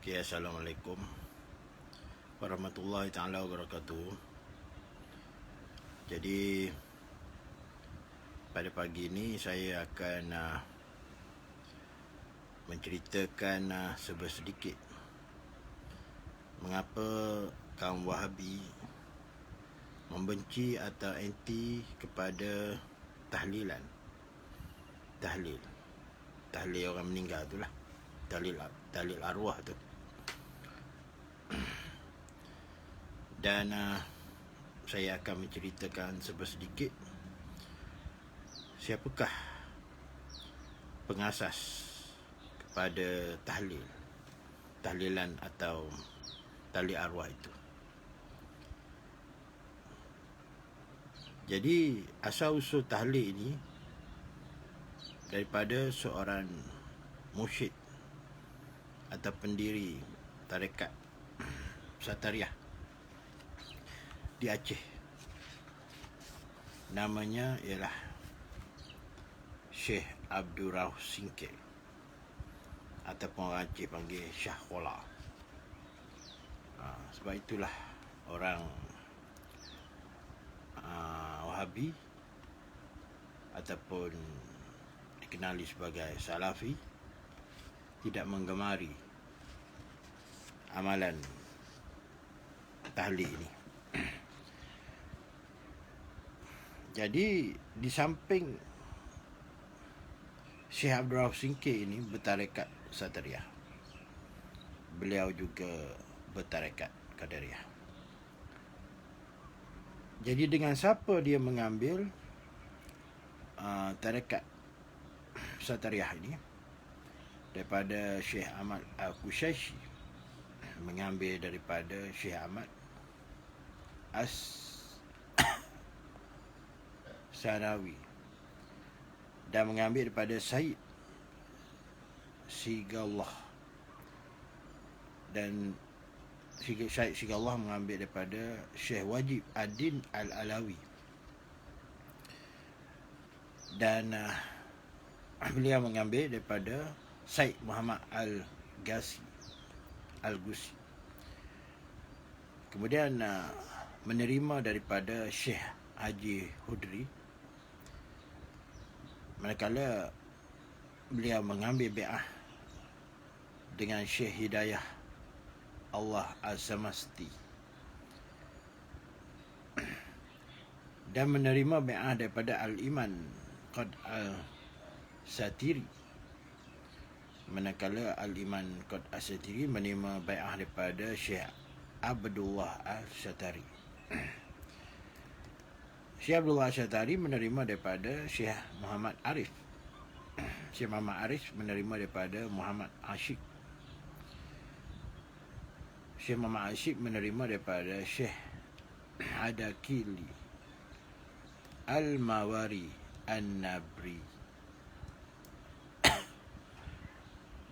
Okay, Assalamualaikum warahmatullahi ta'ala wabarakatuh. Jadi pada pagi ini saya akan menceritakan sedikit mengapa kaum Wahabi membenci atau anti kepada tahlil orang meninggal tu lah, tahlil arwah tu. Dan saya akan menceritakan sedikit siapakah pengasas kepada tahlilan atau tahlil arwah itu. Jadi asal usul tahlil ini daripada seorang mursyid atau pendiri tarekat Satariyah di Aceh. Namanya ialah Syekh Abdul Rauf Singkil, ataupun orang Aceh panggil Syah Khola. Sebab itulah orang Wahabi ataupun dikenali sebagai Salafi tidak menggemari amalan tahlil ini. Jadi di samping Syekh Abdul Rauf Singkil ini bertarekat Satariyah, beliau juga bertarekat Qadariyah. Jadi dengan siapa dia mengambil tarekat Satariyah ini? Daripada Syekh Ahmad Al-Qushayshi, mengambil daripada Syekh Ahmad As-Sanawi, dan mengambil daripada Said Sigallah, dan Syed Sigallah mengambil daripada Syekh Wajib Ad-Din Al-Alawi, dan beliau mengambil daripada Said Muhammad Al-Gusi. Kemudian menerima daripada Syekh Haji Hudri, manakala beliau mengambil bai'ah dengan Syekh Hidayah Allah Az-Zamasti, dan menerima bai'ah daripada Al-Iman Qad Al-Satiri, manakala Al-Iman Qad Al-Satiri menerima bai'ah daripada Syekh Abdullah Al-Syatari. Syekh Abdullah Al-Syatari menerima daripada Syekh Muhammad Arif. Syekh Muhammad Arif menerima daripada Muhammad Asyik. Syekh Muhammad Asyik menerima daripada Syekh Adakili Al-Mawari An-Nabri,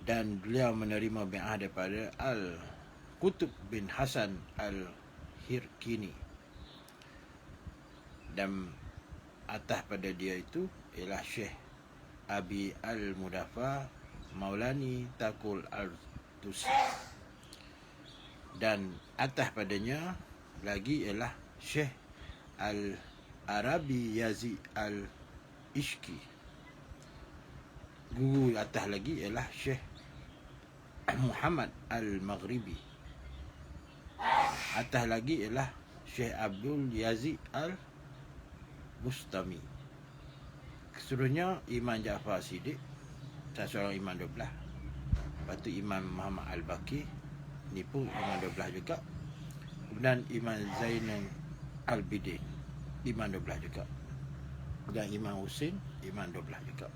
dan beliau menerima bai'ah daripada Al-Qutub bin Hasan Al-Hirkini, dan atas pada dia itu ialah Syekh Abi Al-Mudafa Maulani Takul Al-Tusi, dan atas padanya lagi ialah Syekh Al-Arabi Yazid Al-Ishki. Guru atas lagi ialah Syekh Muhammad Al-Maghribi. Atas lagi ialah Syekh Abdul Yazid Al-Bustami. Keseluruhnya Imam Ja'far Siddiq, seorang Imam 12. Lepas tu Imam Muhammad Al-Baqir, ni pun Imam 12 juga. Kemudian Imam Zainal Al-Bidin, Imam 12 juga. Dan Imam Husin, Imam 12 juga.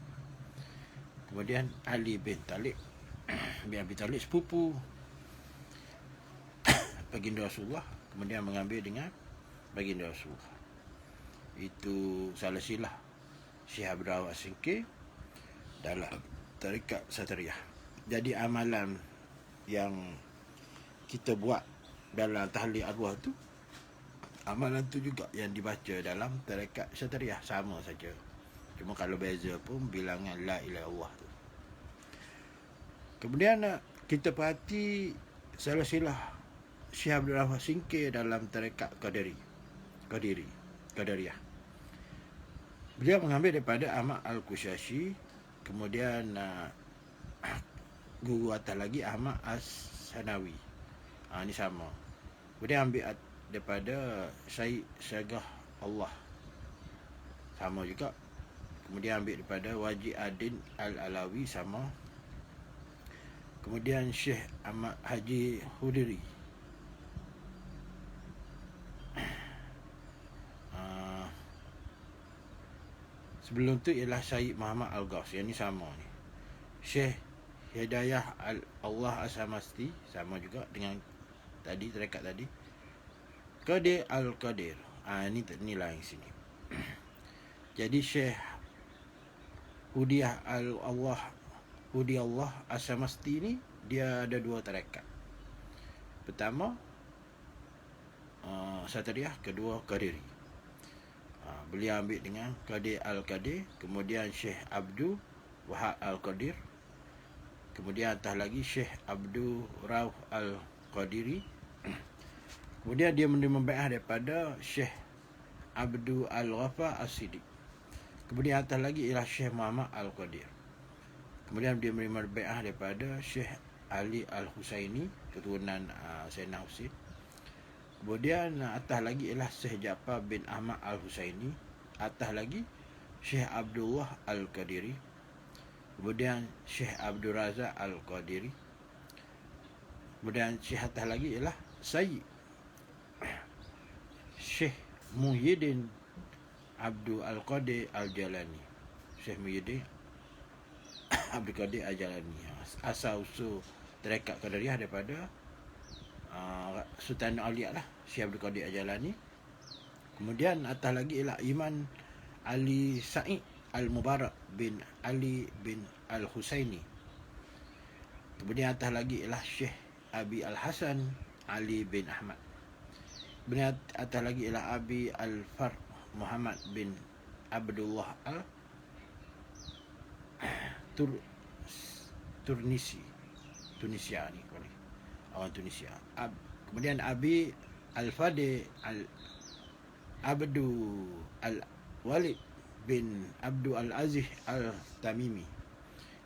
Kemudian Ali bin Talib bin Abi Talib, sepupu baginda Rasulullah, kemudian mengambil dengan baginda Rasulullah. Itu salah silah Syekh Abdul Rauf Singkil dalam tarekat Satariyah. Jadi amalan yang kita buat dalam tahlil arwah tu, amalan tu juga yang dibaca dalam tarekat Satariyah, sama saja. Cuma kalau beza pun bilangan la ilaha illallah tu. Kemudian kita perhati silsilah Syekh Abdul Rahman Singkir dalam tarekat Qadiriyah. Beliau mengambil daripada Ahmad Al-Qushashi, kemudian guru atas lagi Ahmad As-Sanawi. Ini sama. Kemudian ambil daripada Syekh Syagah Allah, sama juga. Kemudian ambil daripada Wajid Adin Al-Alawi, sama. Kemudian Syekh Ahmad Haji Hudiri, sebelum tu ialah Syed Muhammad Al-Ghaus, yang ni sama ni. Syekh Hidayah Allah As-Samasti, sama juga dengan tadi, tarekat tadi. Qadir Al-Qadir, ni lah yang sini. Jadi Syekh Hudi Allah As-Samasti ni, dia ada dua tarekat. Pertama Satariyah, kedua Qadiri. Beliau ambil dengan Qadir Al-Qadir, kemudian Syekh Abdul Wahab Al-Qadir, kemudian atas lagi Syekh Abdul Rauf Al-Qadiri. Kemudian dia menerima bai'ah daripada Syekh Abdul Al-Ghaffar As-Siddiq. Kemudian atas lagi ialah Syekh Muhammad Al-Qadir. Kemudian dia menerima bai'ah daripada Syekh Ali Al-Husaini, keturunan Sayyidina Husain. Kemudian atas lagi ialah Syekh Ja'far bin Ahmad Al-Husaini. Atas lagi Syekh Abdullah Al-Qadiri. Kemudian Syekh Abdul Razak Al-Qadiri. Kemudian Syekh atas lagi ialah Syekh Muhyiddin Abdul Al-Qadir Al-Jalani. Syekh Muhyiddin Abdul Qadir Al-Jalani. Asal usul tarekat Qadariyah daripada Sultan Auliya lah, Syekh Abdul Qadir Al-Jalani. Kemudian atas lagi ialah Iman Ali Sa'id Al-Mubarak bin Ali bin Al-Husaini. Kemudian atas lagi ialah Syekh Abi Al-Hasan Ali bin Ahmad. Kemudian atas lagi ialah Abi Al-Far Muhammad bin Abdullah Tunisia ni, orang Tunisia. Kemudian Abi Al-Fadil Abdul Al-Walid bin Abdul Al-Aziz Al-Tamimi.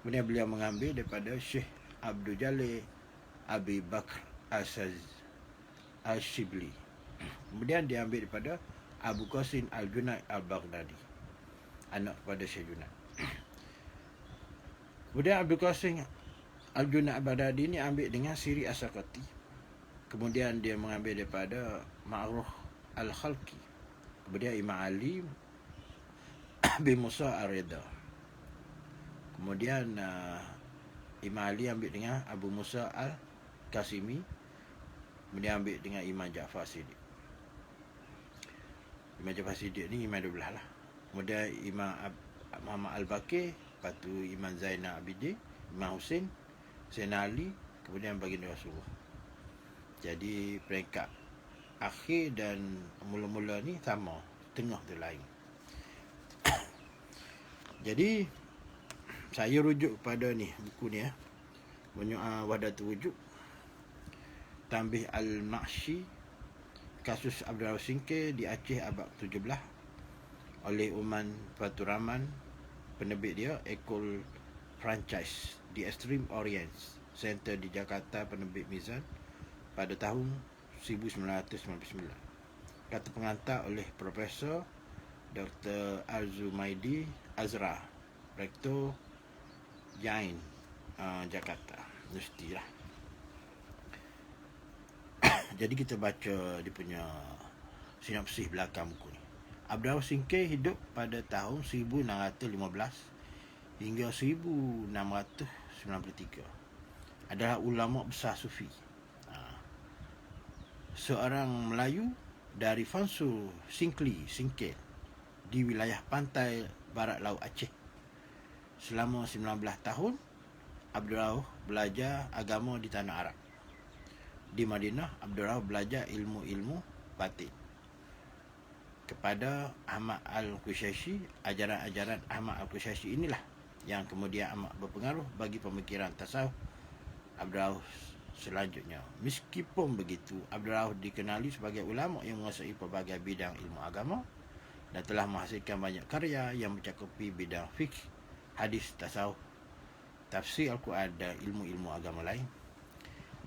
Kemudian beliau mengambil daripada Syekh Abdul Jalil Abi Bakr Al-Shibli. Kemudian dia ambil daripada Abu Qasim Al-Junaid Al-Baghdadi, anak kepada Syekh Junaid. Kemudian Abdul Qasim Al-Junaid Al-Baghdadi ni ambil dengan Siri As-Sakati. Kemudian dia mengambil daripada Ma'ruf Al-Khalqi. Kemudian Imam Ali bin Musa Ar-Ridha. Kemudian Imam Ali ambil dengan Abu Musa Al-Qasimi. Kemudian ambil dengan Imam Ja'far Siddiq. Imam Ja'far Siddiq ni Imam 12 lah. Kemudian Imam Muhammad Al-Baqir, lepas tu Imam Zainal Abidin, Imam Husain, Sayyidina Ali, kemudian baginda Rasulullah. Jadi peringkat akhir dan mula-mula ni sama, tengah tu lain. Jadi saya rujuk pada ni, buku ni Wahdatul Wujud, Tanbih Al-Mahshi, kasus Abdul Rahman Singkir di Aceh abad 17 oleh Uman Fatur Rahman. Penerbit dia Ekol Franchise di Extreme Orient Center di Jakarta, penerbit Mizan, pada tahun 1999. Kata pengantar oleh Profesor Dr. Al-Zumaidi Azra, Rektor Jain, Jakarta Universiti lah. Jadi kita baca dia punya sinopsis belakang buku ni. Abdul Rahman Singkir hidup pada tahun 1615 hingga 1693. Adalah ulama besar sufi. Seorang Melayu dari Fansu Singkir di wilayah pantai barat laut Aceh. Selama 19 tahun Abdul Rahman belajar agama di tanah Arab. Di Madinah, Abdul Rahman belajar ilmu-ilmu batin kepada Ahmad Al-Qushashi. Ajaran-ajaran Ahmad Al-Qushashi inilah yang kemudian amat berpengaruh bagi pemikiran tasawuf Abdul Rahman Selanjutnya, meskipun begitu, Abdul Rauf dikenali sebagai ulama yang menguasai pelbagai bidang ilmu agama dan telah menghasilkan banyak karya yang mencakupi bidang fiqh, hadis, tasawuf, tafsir Al-Quran dan ilmu-ilmu agama lain.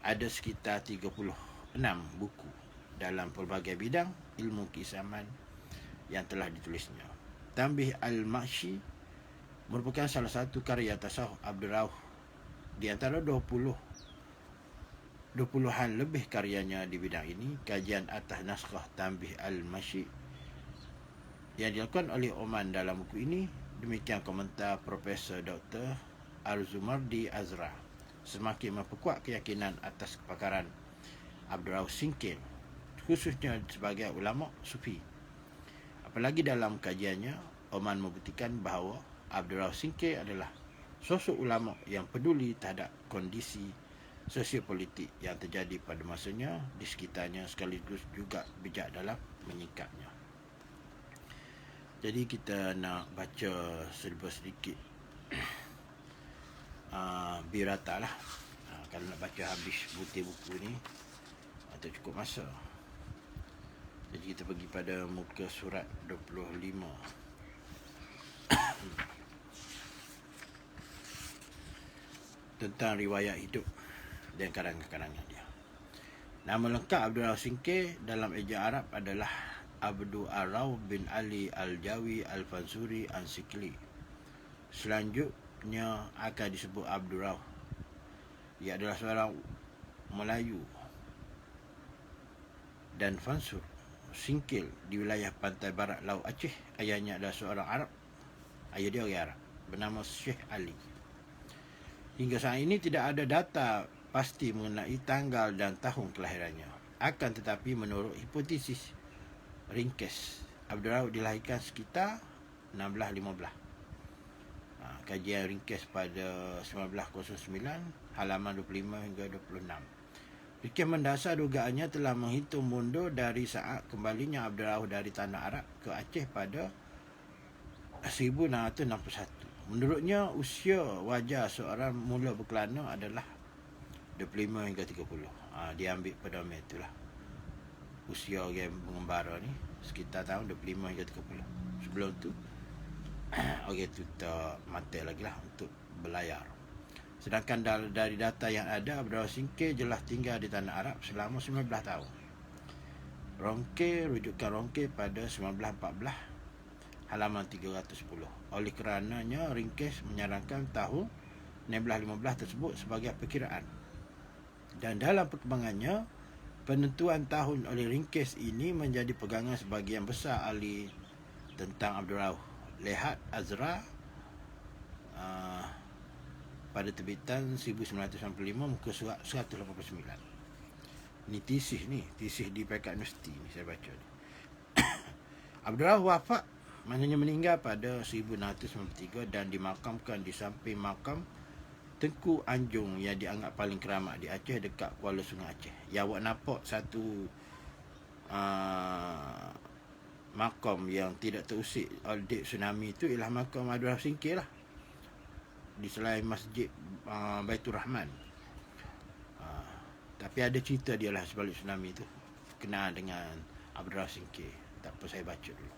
Ada sekitar 36 buku dalam pelbagai bidang ilmu keislaman yang telah ditulisnya. Tanbih Al-Mashi merupakan salah satu karya tasawuf Abdul Rauf. Di antara 20-an lebih karyanya di bidang ini, kajian atas naskah Tanbih Al-Mashi yang dilakukan oleh Oman dalam buku ini. Demikian komentar Profesor Dr. Al-Zumardi Azra, semakin memperkuat keyakinan atas kepakaran Abdul Rauf Singkil, khususnya sebagai ulama sufi. Apalagi dalam kajiannya, Oman membuktikan bahawa Abdul Rauf Singkil adalah sosok ulama yang peduli terhadap kondisi sosiopolitik yang terjadi pada masanya di sekitarnya, sekaligus juga bijak dalam menyingkapnya. Jadi kita nak baca sedikit birata lah. Kalau nak baca habis butir buku ni atau cukup masa. Jadi kita pergi pada muka surat 25. Tentang riwayat hidup dan karangan-karangan dia. Nama lengkap Abdul Rauf Singkil dalam ejaan Arab adalah Abdul Rauf bin Ali Al-Jawi Al-Fansuri An-Sikli. Selanjutnya akan disebut Abdul Rauf. Ia adalah seorang Melayu dan Fansur Singkil di wilayah pantai barat Laut Aceh. Ayahnya adalah seorang Arab. Ayah dia orang Arab bernama Syekh Ali. Hingga saat ini tidak ada data pasti mengenai tanggal dan tahun kelahirannya. Akan tetapi menurut hipotesis ringkes, Abdul Rauf dilahirkan sekitar 1615. Kajian ringkes pada 1909, halaman 25 hingga 26. Ringkes mendasar dugaannya telah menghitung mundur dari saat kembalinya Abdul Rauf dari tanah Arab ke Aceh pada 1661. Menurutnya, usia wajar seorang mula berkelana adalah 25 hingga 30. Dia ambil pedoman itulah. Usia orang mengembara ni sekitar tahun 25 hingga 30. Sebelum tu orang tu tak mati lagi lah untuk berlayar. Sedangkan dari data yang ada, Abdul Rauf Singkil jelas tinggal di tanah Arab selama 19 tahun. Rujukan Ronke pada 1914 halaman 310. Oleh kerananya ringkes menyarankan tahun 1615 tersebut sebagai perkiraan. Dan dalam perkembangannya, penentuan tahun oleh ringkes ini menjadi pegangan sebagian besar ahli tentang Abdul Rauf. Lihat Azra pada terbitan 1995 muka surat 189. Ni tesis di Pekat Universiti ni saya baca ni. Abdul Rauf wafat, maknanya meninggal pada 1693 dan dimakamkan di samping makam Tengku Anjung yang dianggap paling keramat di Aceh dekat Kuala Sungai Aceh. Yang awak nampak satu makam yang tidak terusik oleh tsunami itu ialah makam Abdul Rauf Singkil lah, di selain masjid Baitur Rahman. Tapi ada cerita dia lah sebalik tsunami itu kenal dengan Abdul Rauf Singkil. Tak apa, saya baca dulu.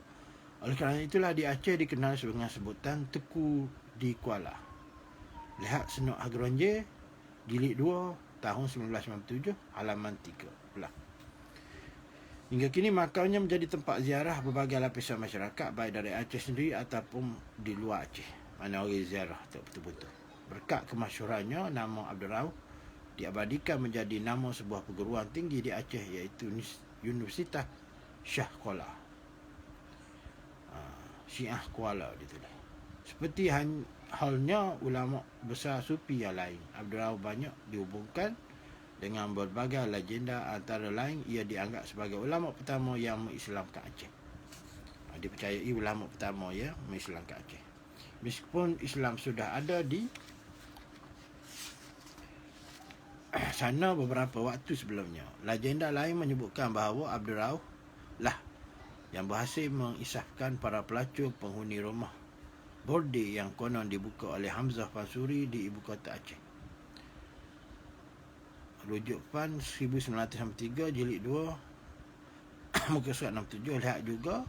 Oleh kerana itulah di Aceh dikenal dengan sebutan Teku di Kuala. Lihat Senok Hageronje jilid 2 tahun 1997 halaman 3 pula. Hingga kini makamnya menjadi tempat ziarah berbagai lapisan masyarakat, baik dari Aceh sendiri ataupun di luar Aceh. Mana orang ziarah tak betul-betul. Berkat kemasyhurannya, nama Abdul Rauf diabadikan menjadi nama sebuah perguruan tinggi di Aceh, iaitu Universitas Shah Kuala. Syiah Kuala ditulis. Seperti halnya ulama besar sufi yang lain, Abdul Rauf banyak dihubungkan dengan berbagai legenda. Antara lain, ia dianggap sebagai ulama pertama yang mengislamkan Aceh. Dipercayai ulama pertama yang mengislamkan Aceh. Meskipun Islam sudah ada di sana beberapa waktu sebelumnya, legenda lain menyebutkan bahawa Abdul Rauf lah yang berhasil mengisahkan para pelacur penghuni rumah bordil yang konon dibuka oleh Hamzah Fansuri di ibu kota Aceh. rujuk PAN 1993 jilid 2 muka surat 67. Lihat juga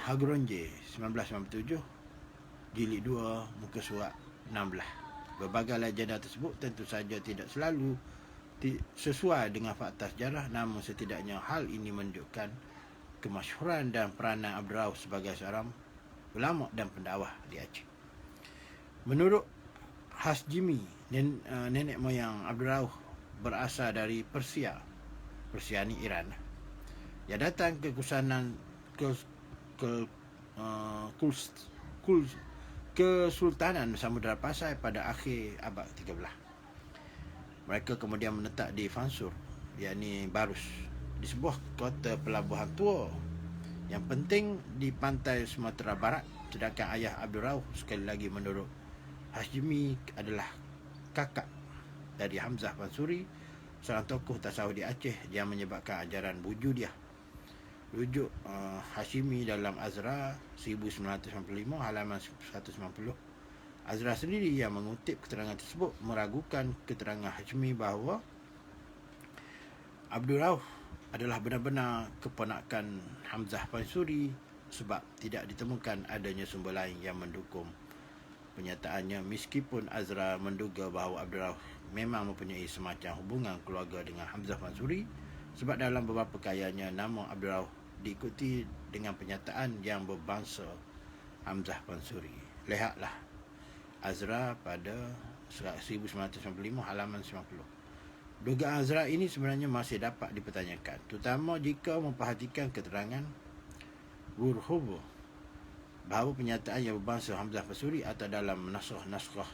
Hagronje 1997 jilid 2 muka surat 16. Berbagai legenda tersebut tentu saja tidak selalu sesuai dengan fakta sejarah, namun setidaknya hal ini menunjukkan kemasyhuran dan peranan Abdul Rauf sebagai seorang ulama dan pendakwah di Aceh. Menurut Hasjimi, nenek moyang Abdul Rauf berasal dari Persia. Persia ni Iran. Ia datang ke Kesultanan Samudra Pasai pada akhir abad 13. Mereka kemudian menetap di Fansur, yakni Barus, di sebuah kota pelabuhan tua yang penting di pantai Sumatera Barat. Sedangkan ayah Abdul Rauf, sekali lagi menurut Hasjimi, adalah kakak dari Hamzah Fansuri, seorang tokoh tasawuf di Aceh yang menyebarkan ajaran wujudiyah. Rujuk Hashimi dalam Azra 1995 halaman 190. Azra sendiri yang mengutip keterangan tersebut meragukan keterangan Hashimi bahawa Abdul Rauf adalah benar-benar keponakan Hamzah Fansuri sebab tidak ditemukan adanya sumber lain yang mendukung pernyataannya, meskipun Azra menduga bahawa Abdul Rauf memang mempunyai semacam hubungan keluarga dengan Hamzah Fansuri, sebab dalam beberapa karyanya nama Abdul Rauf diikuti dengan pernyataan yang berbangsa Hamzah Fansuri. Lihatlah Azra pada 1995 halaman 90. Dugaan Azra ini sebenarnya masih dapat dipertanyakan, terutama jika memperhatikan keterangan Wurhubo bahawa pernyataan yang berbangsa Hamzah Fansuri atau dalam naskah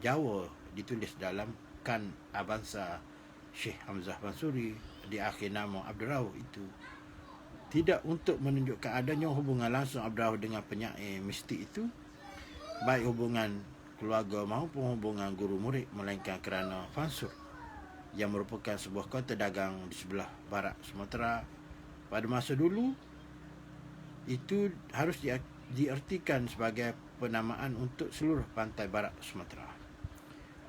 Jawa ditulis dalam Kan Abansa Syekh Hamzah Fansuri di akhir nama Abdul Rauf itu tidak untuk menunjukkan adanya hubungan langsung Abdul Rauf dengan penyair mistik itu, baik hubungan keluarga maupun hubungan guru murid, melainkan kerana Fansur yang merupakan sebuah kota dagang di sebelah barat Sumatera pada masa dulu itu harus diartikan sebagai penamaan untuk seluruh pantai barat Sumatera.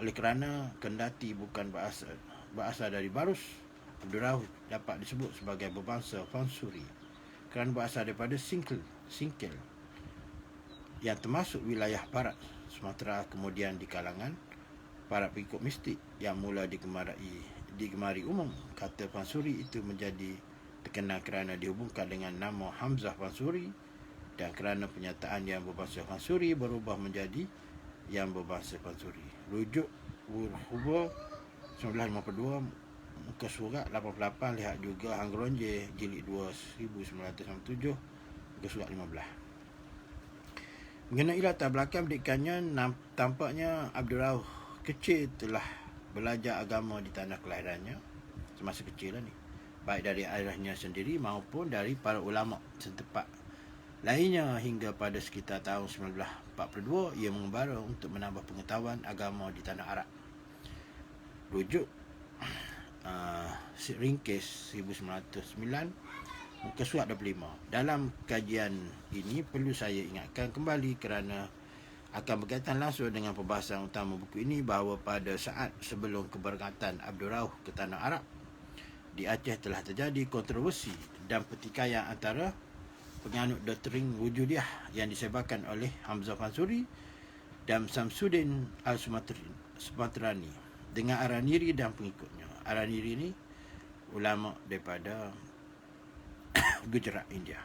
Oleh kerana kendati bukan berasal dari Barus, Abdul Rauf dapat disebut sebagai berbangsa Fansuri kerana berasal daripada Singkel yang termasuk wilayah barat Sumatera. Kemudian di kalangan para pengikut mistik yang mula digemari umum, kata Fansuri itu menjadi terkenal kerana dihubungkan dengan nama Hamzah Fansuri, dan kerana pernyataan yang berbangsa Fansuri berubah menjadi yang berbangsa Fansuri. Rujuk Wurhubo 1952 muka surat 88. Lihat juga Hagronje jilid 2 1997 muka surat 15. Mengenai latar belakang pendidikannya, tampaknya Abdul Rauf kecil telah belajar agama di tanah kelahirannya semasa kecil ni, baik dari ayahnya sendiri maupun dari para ulama setempat lainnya. Hingga pada sekitar tahun 1942 ia mengembara untuk menambah pengetahuan agama di tanah Arab. Rujuk Ringkes 1909 muka surat 25. Dalam kajian ini perlu saya ingatkan kembali, kerana akan berkaitan langsung dengan pembahasan utama buku ini, bahawa pada saat sebelum keberangkatan Abdul Rauf ke tanah Arab, di Aceh telah terjadi kontroversi dan pertikaian antara penganut doktrin wujudiyah yang disebarkan oleh Hamzah Fansuri dan Samsuddin Al-Sumatrani dengan Araniri dan pengikutnya. Araniri ini ulama daripada Gujarat, India,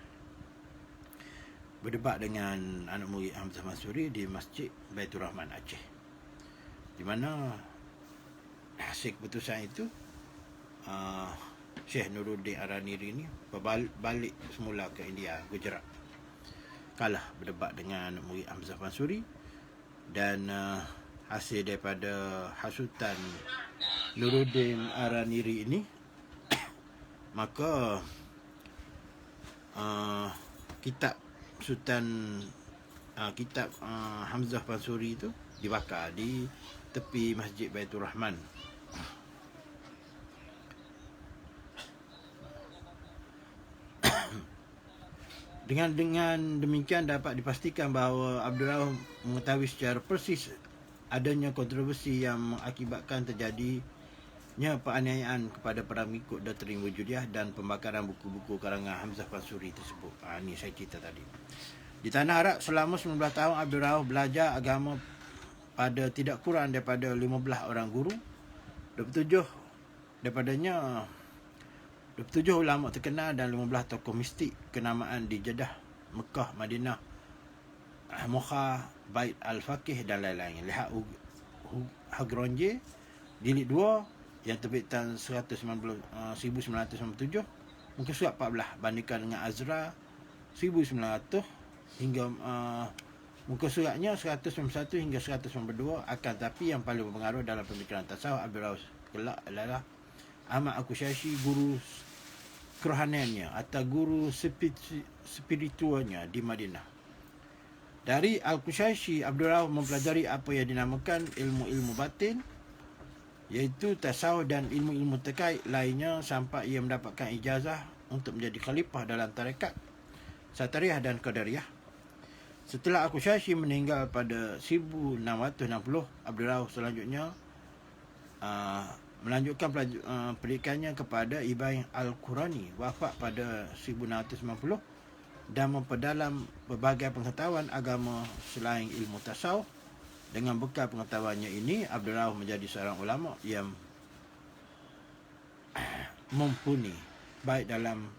berdebat dengan anak murid Hamzah Fansuri di Masjid Baitur Rahman Aceh, di mana hasil keputusan itu Syekh Nuruddin Araniri ini balik semula ke India, Gujarat, kalah berdebat dengan anak murid Hamzah Fansuri, dan hasil daripada hasutan Nuruddin Araniri ini maka kitab Hamzah Fansuri itu dibakar di tepi Masjid Baitur Rahman. Dengan demikian dapat dipastikan bahawa Abdul Rauf mengetahui secara persis adanya kontroversi yang mengakibatkan terjadi penganiayaan kepada para pengikut Doktrin Wujudiah dan pembakaran buku-buku karangan Hamzah Fansuri tersebut. Ini saya cerita tadi. Di Tanah Arab selama 19 tahun Abdul Rauf belajar agama pada tidak kurang daripada 15 orang guru. 27 daripadanya 27 ulama terkenal dan 15 tokoh mistik kenamaan di Jeddah, Mekah, Madinah, Mocha, Bait Al-Faqih dan lain-lain. Lihat Hagronje jilid 2 yang terbitan 1997, muka surat 14, bandingkan dengan Azra 1900 hingga muka suratnya 191 hingga 192. Akan tapi yang paling berpengaruh dalam pemikiran tasawuf Abdul Rauf kelak adalah Ahmad Al-Qushairi, guru kerohaniannya atau guru spiritualnya di Madinah. Dari Al-Qushairi, Abdul Rauf mempelajari apa yang dinamakan ilmu-ilmu batin, iaitu tasawuf dan ilmu-ilmu terkait lainnya sampai ia mendapatkan ijazah untuk menjadi khalifah dalam tarekat Satariyah dan Qadariyah. Setelah Al-Qushairi meninggal pada 1660, Abdul Rauf selanjutnya melanjutkan pendidikannya kepada Ibrahim Al-Qurani, wafat pada 1690, dan memperdalam berbagai pengetahuan agama selain ilmu tasawuf. Dengan bekal pengetahuannya ini, Abdul Rauf menjadi seorang ulama yang mumpuni baik dalam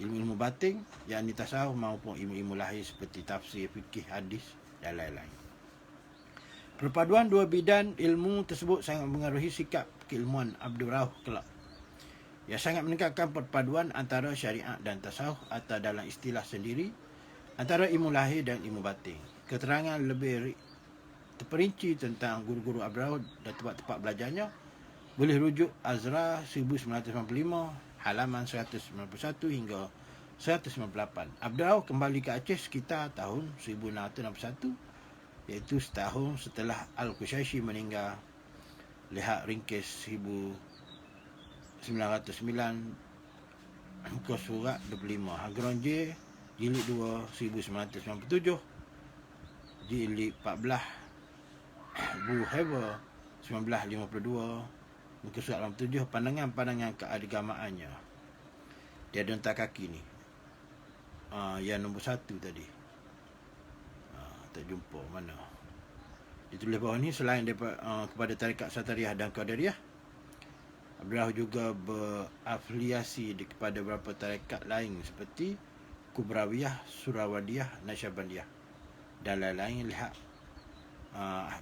ilmu-ilmu batin, yakni tasawuf, maupun ilmu-ilmu lahir seperti tafsir, fikih, hadis dan lain-lain. Perpaduan dua bidang ilmu tersebut sangat mengaruhi sikap keilmuan Abdul Rauf kelak. Ia sangat meningkatkan perpaduan antara syariat dan tasawuf atau dalam istilah sendiri antara ilmu lahir dan ilmu batin. Keterangan lebih terperinci tentang guru-guru Abdul Rauf dan tempat-tempat belajarnya boleh rujuk Azra 1995 halaman 191 hingga 198. Abdul Rauf kembali ke Aceh sekitar tahun 1661, iaitu setahun setelah Al-Qushairi meninggal. Lihat ringkis 1909 muka surat 25, Hagronje jilid 2 1997, jilid 14 Bu Heber 1952, muka surat 87, pandangan-pandangan keagamaannya. Dia ada hentak kaki ni. Yang nombor 1 tadi. Tak jumpa mana. Ditulis bawah ni, selain daripada, kepada tarekat Satariyah dan Qadariyah, Abdul Rauf juga berafiliasi kepada beberapa tarekat lain seperti Kubrawiyah, Surawadiyah, Nasyabandiyah dan lain-lain. Lihat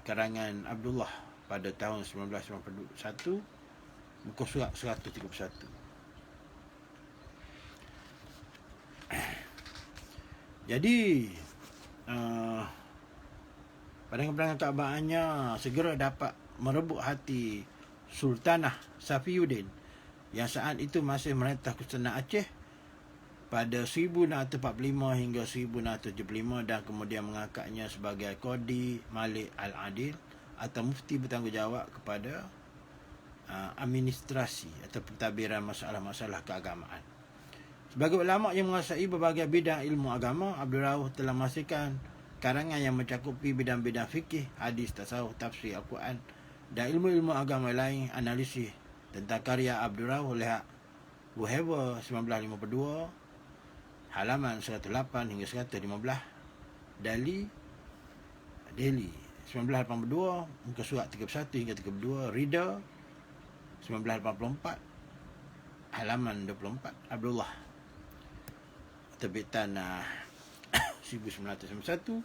karangan Abdullah pada tahun 1991, muka surat 131. Jadi pandangan-pandangan keagamannya segera dapat merebut hati Sultanah Safiyuddin yang saat itu masih merentah Kesultanan Aceh pada 1645 hingga 1675 dan kemudian mengangkatnya sebagai Qadi Malik Al-Adil atau mufti bertanggungjawab kepada administrasi atau pentadbiran masalah-masalah keagamaan. Sebagai ulama yang menguasai berbagai bidang ilmu agama, Abdul Rauf telah menghasilkan karangan yang mencakupi bidang-bidang fikih, hadis, tasawuf, tafsir Al-Quran dan ilmu-ilmu agama lain. Analisis tentang karya Abdul Rauf lihat Wuheber 1952 halaman 108 hingga 115, Delhi 1982 muka surat 31 hingga 32, Rida 1984 halaman 24, Abdullah terbitan 1991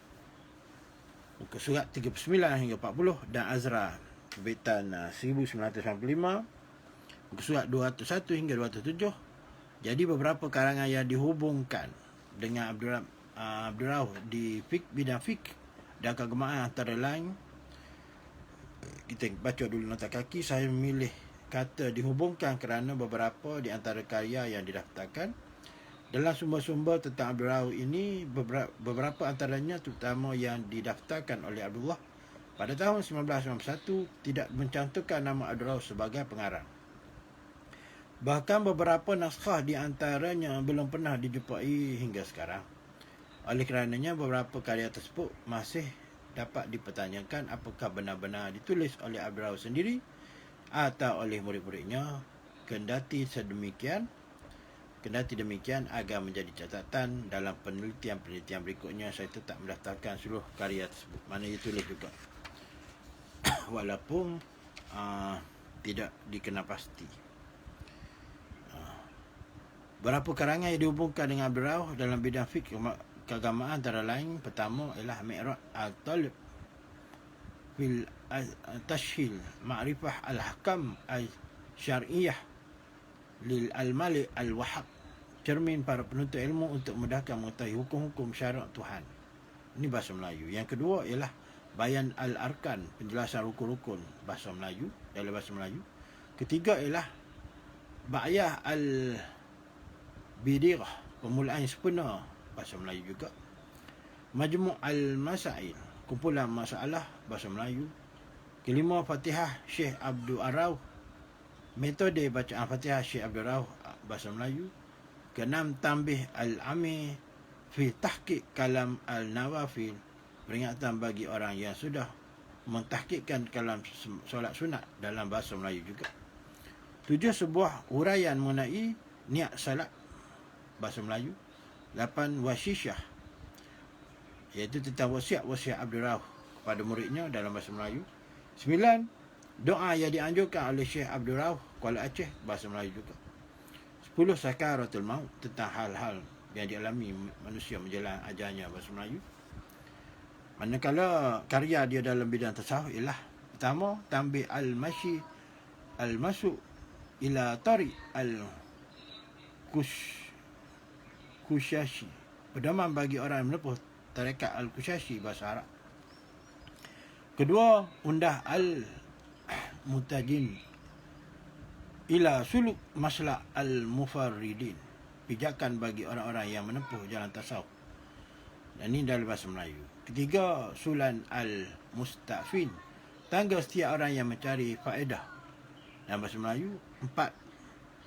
muka surat 39 hingga 40, dan Azra terbitan 1995 muka surat 201 hingga 207. Jadi beberapa karangan yang dihubungkan dengan Abdul Rauf di bidang fiqh dan keagamaan antara lain, kita baca dulu nota kaki. Saya memilih kata dihubungkan kerana beberapa di antara karya yang didaftarkan dalam sumber-sumber tentang Abdul Rauf ini, beberapa antaranya terutama yang didaftarkan oleh Abdullah pada tahun 1991 tidak mencantumkan nama Abdul Rauf sebagai pengarang. Bahkan beberapa naskah di antaranya belum pernah dijumpai hingga sekarang. Oleh kerananya beberapa karya tersebut masih dapat dipertanyakan apakah benar-benar ditulis oleh Abdul Rauf sendiri atau oleh murid-muridnya, kendati demikian agar menjadi catatan dalam penelitian-penelitian berikutnya, saya tetap mendaftarkan seluruh karya tersebut. Maknanya tulis juga walaupun tidak dikenal pasti. Berapa karangan yang dihubungkan dengan Abdul Rauf dalam bidang fiqh keagamaan antara lain: pertama ialah Mi'raj al-Talib fil tashhil ma'rifah al-hakam al-syar'iyah lil al-malik al-wahab, cermin para penuntut ilmu untuk memudahkan mengetahui hukum-hukum syarak Tuhan. Ini bahasa Melayu. Yang kedua ialah Bayan al-Arkan, penjelasan rukun-rukun, bahasa Melayu, dalam bahasa Melayu. Ketiga ialah Ba'yah al-Bidirah, permulaan yang sempurna, bahasa Melayu juga. Majmu' al-Masail, kumpulan masalah, bahasa Melayu. Kelima, Fatihah Syekh Abdul Rauf, metode bacaan Fatihah Syekh Abdul Rauf, bahasa Melayu. Keenam, Tanbih al-Ami fi tahqiq kalam al-Nawafil, peringatan bagi orang yang sudah mentahqiqkan kalam solat sunat, dalam bahasa Melayu juga. 7, sebuah huraian mengenai niat salat, bahasa Melayu. 8, Wasyisyah, iaitu tentang wasiat Abdul Rauf kepada muridnya, dalam bahasa Melayu. 9, doa yang dianjurkan oleh Syekh Abdul Rauf, Kuala Aceh, bahasa Melayu juga. 10, Sakaratul Maut, tentang hal-hal yang dialami manusia menjelang ajalnya, bahasa Melayu. Manakala karya dia dalam bidang tasawuf ialah pertama, Tanbih al-Mashi al-Masuk ila Tari al-Kushashi, pedoman bagi orang yang menempuh tarekat al-Kushashi, bahasa Arab. Kedua, Undah al-Mutajin ila Suluk Maslak al-Mufarridin, pijakan bagi orang-orang yang menempuh jalan tasawuf. Dan ini dalam bahasa Melayu. Ketiga, Sulan al-Mustafin, tangga setiap orang yang mencari faedah, dalam bahasa Melayu. 4,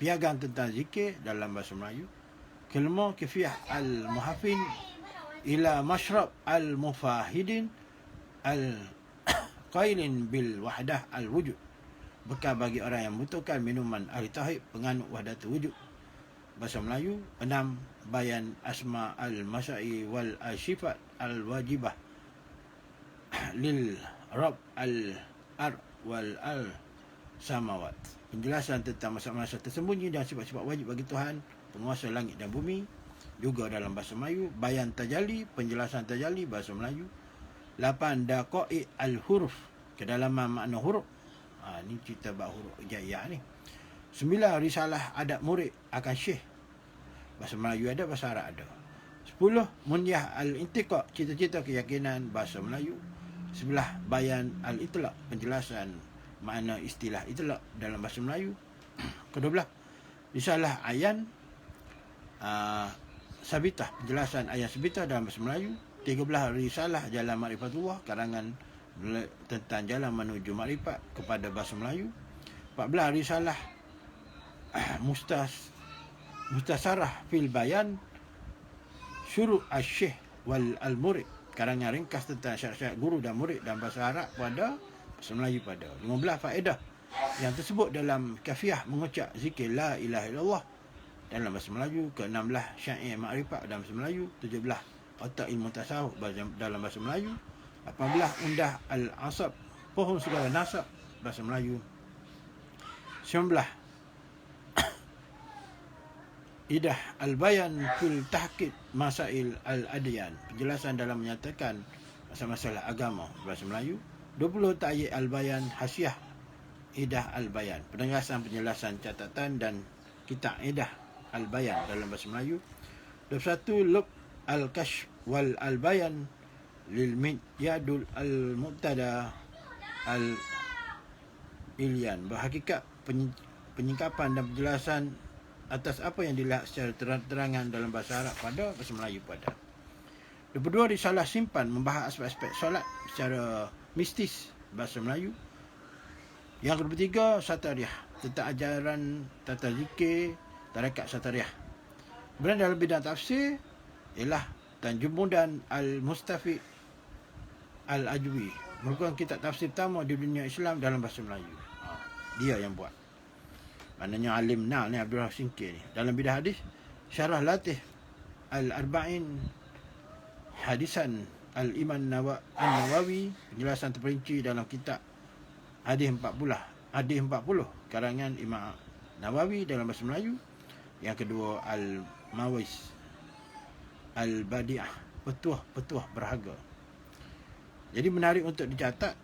piagam tentang zikir, dalam bahasa Melayu. Kelima, Kifiyah al-Muhafin ila Mashrab al-Mufahidin al-Qailin bil Wahdah al-Wujud, bekal bagi orang yang membutuhkan minuman ahli tauhid penganut wahdatul wujud, bahasa Melayu. 6, Bayan asma al-masai wal sifat al-wajibah lil Rabb al-ar wal al-samawat, penjelasan tentang masa-masa tersembunyi dan sifat-sifat wajib bagi Tuhan, penguasa langit dan bumi, juga dalam bahasa Melayu. Bayan tajalli, penjelasan tajalli, bahasa Melayu. 8, Daqa'iq al-huruf, kedalaman makna huruf. Ni cerita bab huruf hijaiyah ni. 9, Risalah adab murid akan Syekh, bahasa Melayu ada, bahasa Arab ada. 10, Munyah al-Intiqaq, cita-cita keyakinan, bahasa Melayu. 11, Bayan al-Itlaq, penjelasan makna istilah itlaq, dalam bahasa Melayu. Ke-12, Risalah Ayan Sabitah, penjelasan ayat sabitah, dalam bahasa Melayu. 13, Risalah Jalan Ma'rifatullah, karangan tentang jalan menuju makrifat, kepada bahasa Melayu. 14, Risalah Mustasarah fil Bayan Syuru' al-Syekh wal al-Murid, karangan ringkas tentang syarat-syarat guru dan murid, dalam bahasa Arab pada, bahasa Melayu pada. 15, faedah yang tersebut dalam kafiah mengucap zikir la ilaha illallah, dalam bahasa Melayu. Ke-16, Syair Makrifat, dalam bahasa Melayu. 17, Otak Ilmu Tasawuf, dalam bahasa Melayu. 18, Undah al-Asab, pohon segala nasab, bahasa Melayu. 19, Idah al-Bayan fil tahqiq masail al-adyan, penjelasan dalam menyatakan masalah agama, bahasa Melayu. 20, Ta'yid al-Bayan Hasyiah Idah al-Bayan, penjelasan catatan dan kitab Idah al-Bayan, dalam bahasa Melayu. 21, Lub al-Kashf wal al-Bayan lil Midyadul al-Muqtada al-Ilyan, berhakikat penyingkapan dan penjelasan atas apa yang dilihat secara terang-terangan dalam bahasa Arab pada, bahasa Melayu pada. 22, Risalah Simpan, membahas aspek-aspek solat secara mistis, bahasa Melayu. Yang ketiga, Satariyah, tentang ajaran tata zikir tarekat Satariyah. Kemudian dalam bidang tafsir ialah Tanjumudan al-Mustafi al-Ajwi, merupakan kitab tafsir pertama di dunia Islam dalam bahasa Melayu. Dia yang buat. Maknanya alim ni Abdul Rahaf Singkir ni. Dalam bidah hadis, Syarah Latih Al-Arba'in Hadisan Al-Imam An-Nawawi, penjelasan terperinci dalam kitab Hadis 40 karangan Imam Nawawi dalam bahasa Melayu. Yang kedua, Al-Mawis Al-Badi'ah, petuah berharga. Jadi menarik untuk dicatat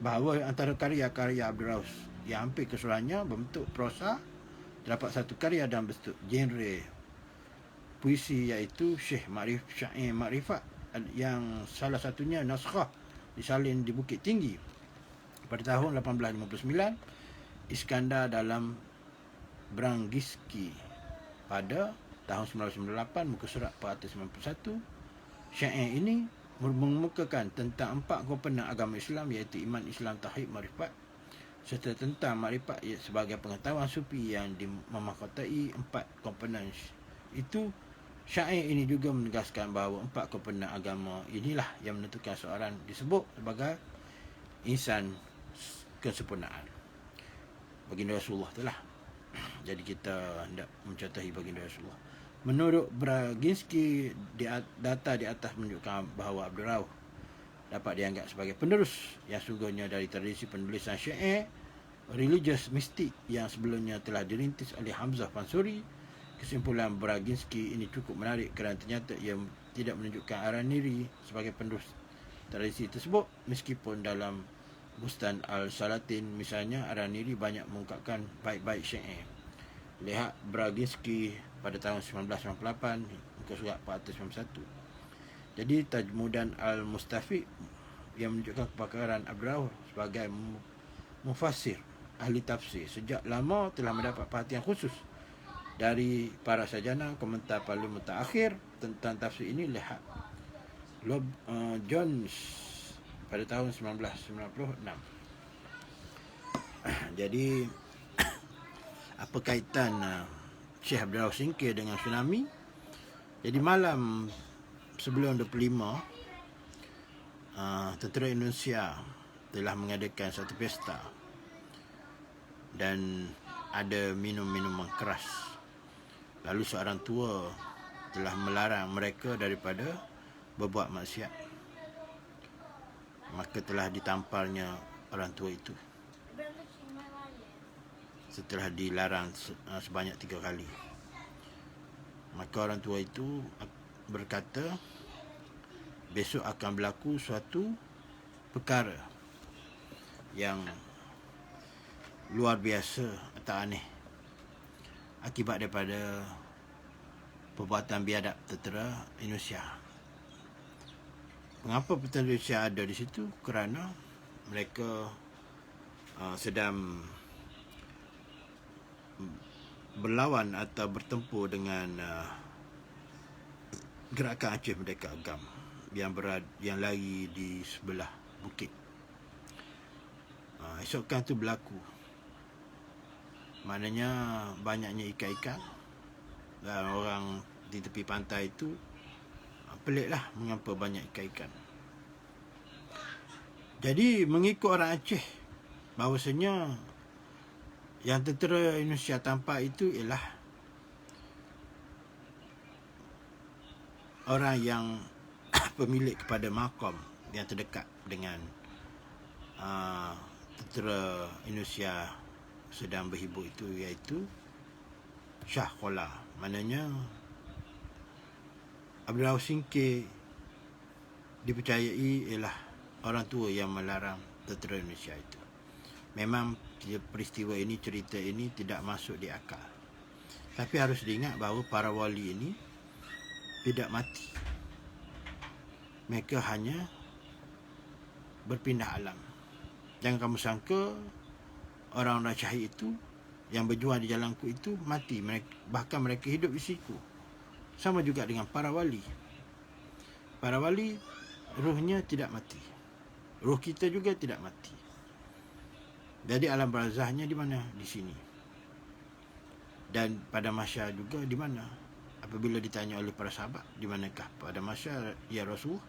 bahawa antara karya-karya Abdul Rahaf yang hampir keseluruhannya berbentuk prosa, terdapat satu karya dalam bentuk genre puisi, iaitu Syair Makrifat, yang salah satunya naskah disalin di Bukit Tinggi pada tahun 1859. Iskandar dalam Brangiski pada tahun 1998, muka surat 491. Syair ini mengemukakan tentang 4 komponen agama Islam, iaitu iman, Islam, tauhid, makrifat, serta tentang makrifat sebagai pengetahuan sufi yang memahkotai 4 komponen itu. Syair ini juga menegaskan bahawa 4 komponen agama inilah yang menentukan seorang disebut sebagai insan kesempurnaan. Baginda Rasulullah itulah. Jadi kita hendak mencontohi baginda Rasulullah. Menurut Brangiski, data di atas menunjukkan bahawa Abdul Rahaf dapat dianggap sebagai penerus yang sungguhnya dari tradisi penulisan syair religius mistik yang sebelumnya telah dirintis oleh Hamzah Pansuri. Kesimpulan Brangiski ini cukup menarik kerana ternyata ia tidak menunjukkan Araniri sebagai penerus tradisi tersebut, meskipun dalam Bustan Al-Salatin misalnya, Araniri banyak mengungkapkan baik-baik syair. Lihat Brangiski pada tahun 1998, muka surat 491. Jadi Tajmudan Al-Mustafiq yang menunjukkan kepakaran Abdul Rahaf sebagai mufassir, ahli tafsir, sejak lama telah mendapat perhatian khusus dari para sarjana komentar paling mutaakhir tentang tafsir ini. Lihat Jones pada tahun 1996. Jadi apa kaitan Syekh Abdul Rahaf Singkir dengan tsunami? Jadi malam sebelum 25, tentera Indonesia telah mengadakan satu pesta dan ada minum-minuman keras. Lalu seorang tua telah melarang mereka daripada berbuat maksiat. Maka telah ditamparnya orang tua itu setelah dilarang sebanyak 3 kali. Maka orang tua itu berkata, besok akan berlaku suatu perkara yang luar biasa atau aneh akibat daripada perbuatan biadab tentera Indonesia. Mengapa tentera Indonesia ada di situ? Kerana mereka sedang berlawan atau bertempur dengan gerakan Aceh Merdeka Agam yang lari di sebelah bukit. Esokan tu berlaku. Maknanya banyaknya ikan-ikan dan orang di tepi pantai itu peliklah mengapa banyak ikan-ikan. Jadi mengikut orang Aceh, bahawasanya yang tentera Indonesia tampak itu ialah orang yang pemilik kepada makam yang terdekat dengan tentera Indonesia sedang berhibur itu, iaitu Shah Qola. Maknanya Abdul Rahaf Singkir dipercayai ialah orang tua yang melarang tentera Indonesia itu. Memang peristiwa ini, cerita ini tidak masuk di akal. Tapi harus diingat bahawa para wali ini tidak mati. Mereka hanya berpindah alam. Jangan kamu sangka orang-orang syahid itu yang berjuang di jalanku itu mati. Bahkan mereka hidup di situ. Sama juga dengan para wali. Para wali ruhnya tidak mati. Ruh kita juga tidak mati. Jadi alam barzahnya di mana? Di sini. Dan pada mahsyar juga di mana? Apabila ditanya oleh para sahabat, di manakah pada mahsyar ya Rasulullah?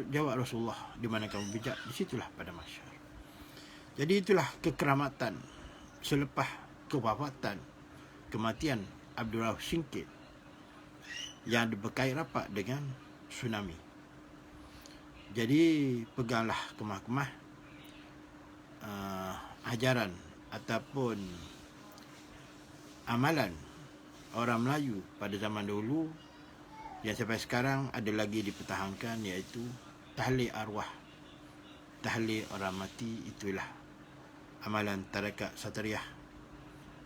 Jawab Rasulullah, di mana kamu bijak? Di situlah pada mahsyar. Jadi itulah kekeramatan selepas kematian Abdul Rauf Singkit yang berkait rapat dengan tsunami. Jadi peganglah kemah-kemah ajaran ataupun amalan orang Melayu pada zaman dahulu yang sampai sekarang ada lagi dipertahankan, iaitu tahlil arwah, tahlil orang mati. Itulah amalan tarekat Satariyah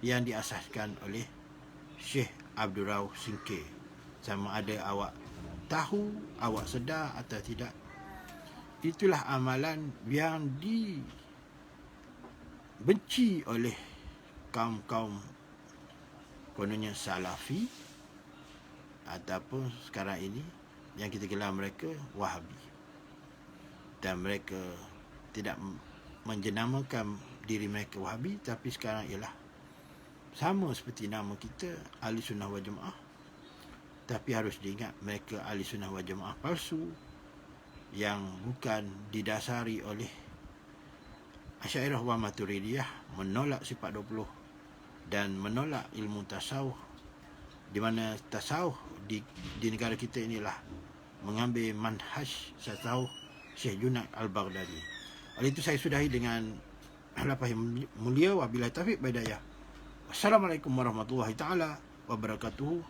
yang diasaskan oleh Syekh Abdul Rauf Singkit. Sama ada awak tahu, awak sedar atau tidak, itulah amalan yang dibenci oleh kaum-kaum kononnya Salafi ataupun sekarang ini yang kita gelar mereka Wahabi. Dan mereka tidak menjenamakan diri mereka Wahabi, tapi sekarang ialah sama seperti nama kita Ahli Sunnah wal Jamaah. Tapi harus diingat, mereka Ahli Sunnah wal Jamaah palsu yang bukan didasari oleh Asy'ariyah wa Maturidiyah, menolak sifat 20 dan menolak ilmu tasawuf, di mana tasawuf di negara kita inilah mengambil manhaj tasawuf Syekh Junaid Al-Baghdadi. Oleh itu saya sudahi dengan lapas yang mulia, wabillahi taufiq wal hidayah. Wassalamualaikum warahmatullahi taala wabarakatuh,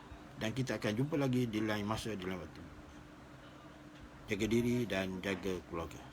dan kita akan jumpa lagi di lain masa, di lain waktu. Jaga diri dan jaga keluarga.